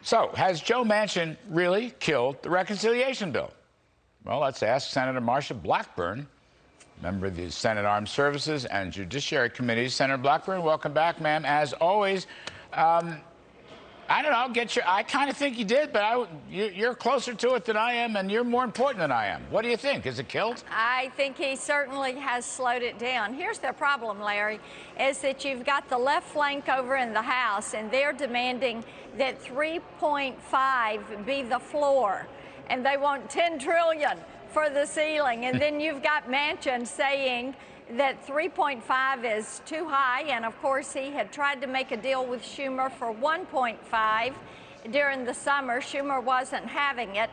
So, has Joe Manchin really killed the reconciliation bill? Well, let's ask Senator Marsha Blackburn, member of the Senate Armed Services and Judiciary Committees. Senator Blackburn, welcome back, ma'am. As always, I don't know, I kind of think you did, but you're closer to it than I am, and you're more important than I am. What do you think? Is it killed? I think he certainly has slowed it down. Here's the problem, Larry, is that you've got the left flank over in the House, and they're demanding that 3.5 be the floor, and they want 10 trillion for the ceiling. And then you've got Manchin saying that 3.5 is too high, and of course he had tried to make a deal with Schumer for 1.5 during the summer. Schumer wasn't having it,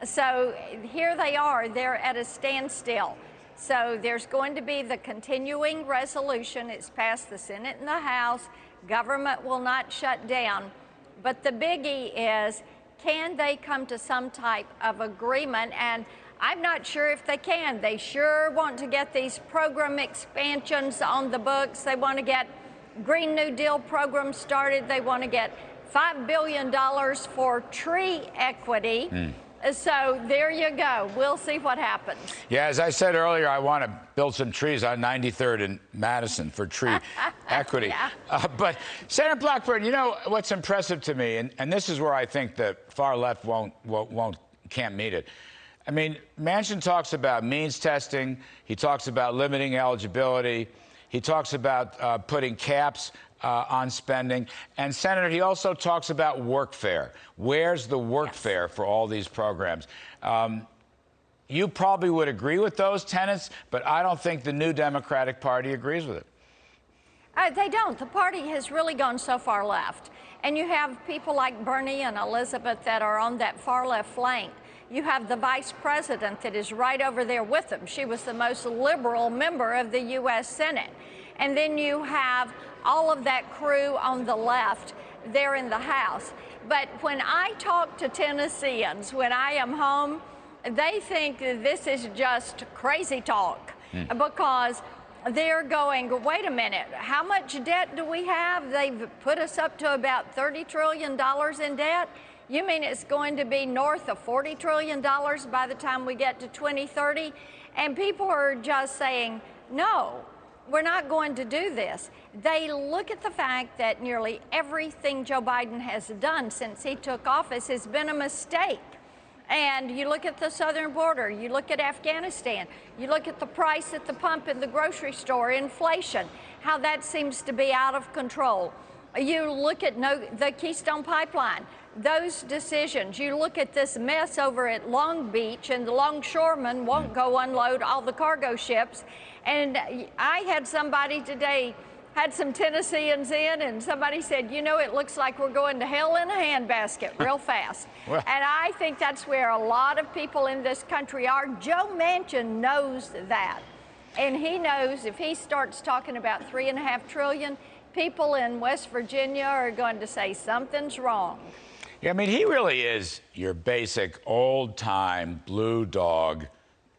so here they are, they're at a standstill. So there's going to be the continuing resolution. It's passed the Senate and the House. Government will not shut down, but the biggie is, can they come to some type of agreement? And I'm not sure if they can. They sure want to get these program expansions on the books. They want to get Green New Deal program started. They want to get $5 billion for tree equity. So there you go. We'll see what happens. Yeah, as I said earlier, I want to build some trees on 93rd and Madison for tree equity. Yeah. But Senator Blackburn, you know what's impressive to me, and this is where I think the far left can't meet it. I mean, Manchin talks about means testing. He talks about limiting eligibility. He talks about putting caps on spending. And, Senator, he also talks about workfare. Where's the workfare for all these programs? You probably would agree with those tenets, but I don't think the new Democratic Party agrees with it. They don't. The party has really gone so far left. And you have people like Bernie and Elizabeth that are on that far left flank. You have the vice president that is right over there with them. She was the most liberal member of the U.S. Senate. And then you have all of that crew on the left there in the House. But when I talk to Tennesseans, when I am home, they think this is just crazy talk because they're going, wait a minute, how much debt do we have? They've put us up to about $30 trillion in debt. You mean it's going to be north of $40 trillion by the time we get to 2030? And people are just saying, no, we're not going to do this. They look at the fact that nearly everything Joe Biden has done since he took office has been a mistake. And you look at the southern border, you look at Afghanistan, you look at the price at the pump in the grocery store, inflation, how that seems to be out of control. You look at the Keystone Pipeline, those decisions. You look at this mess over at Long Beach, and the longshoremen won't go unload all the cargo ships. And I had somebody today, had some Tennesseans in, and somebody said, you know, it looks like we're going to hell in a handbasket real fast. Well, and I think that's where a lot of people in this country are. Joe Manchin knows that. And he knows if he starts talking about $3.5 trillion, people in West Virginia are going to say something's wrong. Yeah, I mean, he really is your basic old-time blue dog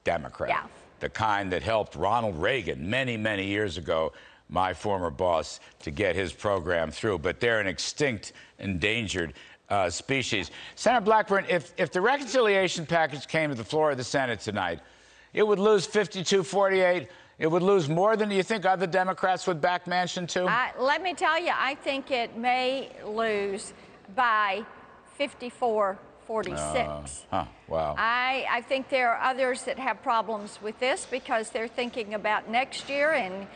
Democrat. Yeah. The kind that helped Ronald Reagan many, many years ago, my former boss, to get his program through. But they're an extinct, endangered species. Senator Blackburn, if the reconciliation package came to the floor of the Senate tonight, it would lose 52-48. It would lose more than you think other Democrats would back Manchin to? Let me tell you, I think it may lose by 54-46. Wow. I think there are others that have problems with this because they're thinking about next year and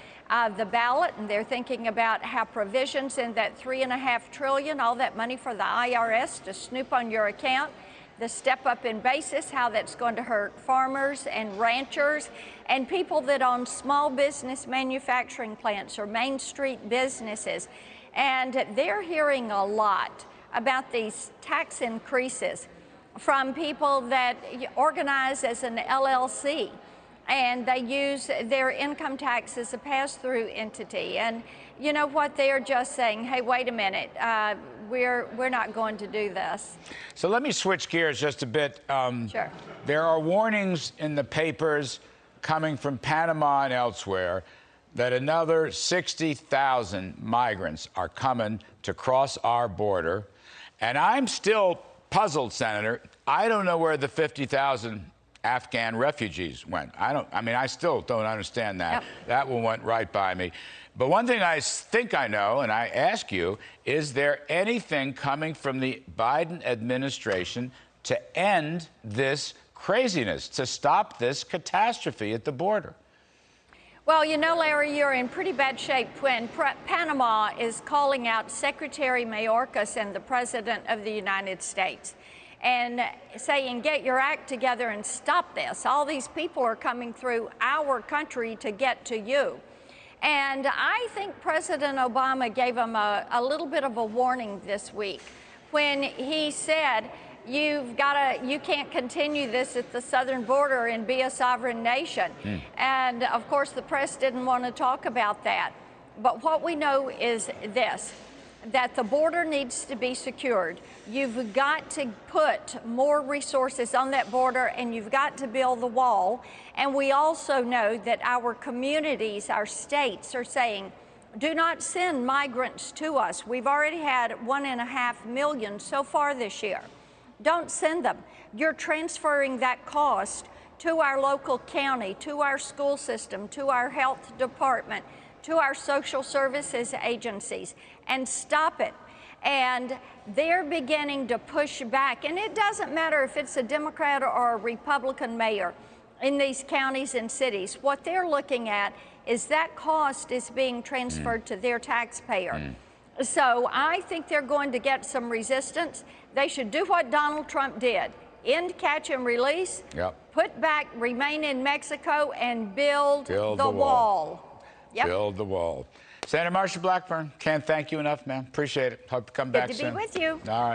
the ballot, and they're thinking about how provisions in that $3.5 trillion, all that money for the IRS to snoop on your account, the step up in basis, how that's going to hurt farmers and ranchers and people that own small business manufacturing plants or Main Street businesses. And they're hearing a lot about these tax increases from people that organize as an LLC, and they use their income tax as a pass-through entity. And you know what? They are just saying, hey, wait a minute, we're not going to do this. So let me switch gears just a bit. Sure. There are warnings in the papers coming from Panama and elsewhere that another 60,000 migrants are coming to cross our border. And I'm still puzzled, Senator. I don't know where the 50,000 Afghan refugees went. I still don't understand that. Yep. That one went right by me. But one thing I think I know, and I ask you, is there anything coming from the Biden administration to end this craziness, to stop this catastrophe at the border? Well, you know, Larry, you're in pretty bad shape when Panama is calling out Secretary Mayorkas and the President of the United States and saying, get your act together and stop this. All these people are coming through our country to get to you. And I think President Obama gave them a little bit of a warning this week when he said, you can't continue this at the southern border and be a sovereign nation. And of course, the press didn't want to talk about that. But what we know is this, that the border needs to be secured. You've got to put more resources on that border, and you've got to build the wall. And we also know that our communities, our states are saying, do not send migrants to us. We've already had 1.5 million so far this year. Don't send them. You're transferring that cost to our local county, to our school system, to our health department, to our social services agencies, and stop it. And they're beginning to push back. And it doesn't matter if it's a Democrat or a Republican mayor in these counties and cities. What they're looking at is that cost is being transferred to their taxpayer. So I think they're going to get some resistance. They should do what Donald Trump did. End, catch, and release. Yep. Put back, remain in Mexico, and build the wall. Yep. Build the wall. Senator Marsha Blackburn, can't thank you enough, man. Appreciate it. Hope to come back soon. Good to be with you. All right.